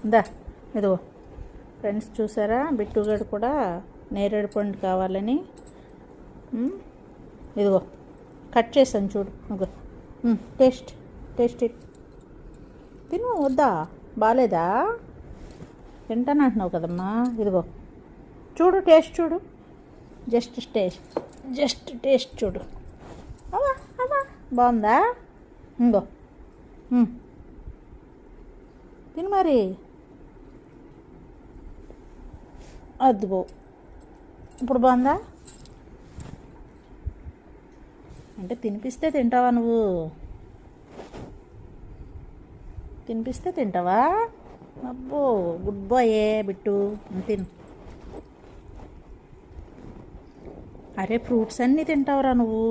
ఇందా ఇదిగో ఫ్రెండ్స్, చూసారా బిట్టుగాడు కూడా నేరేడు పండు కావాలని ఇదిగో కట్ చేశాను చూడు. ఇదిగో టేస్ట్ ఇట్. తిను. వద్దా? బాగాలేదా? తింటాను అంటున్నావు కదమ్మా. ఇదిగో చూడు, టేస్ట్ చూడు. జస్ట్ టేస్ట్ చూడు. అమ్మా బాగుందా? ఇంకో తిను మరి. అదిగో ఇప్పుడు బాగుందా? అంటే తినిపిస్తే తింటావా నువ్వు? తినిపిస్తే తింటావా? అబ్బో గుడ్ బాయే బిట్టు. తిను. అరే ఫ్రూట్స్ అన్నీ తింటావురా నువ్వు.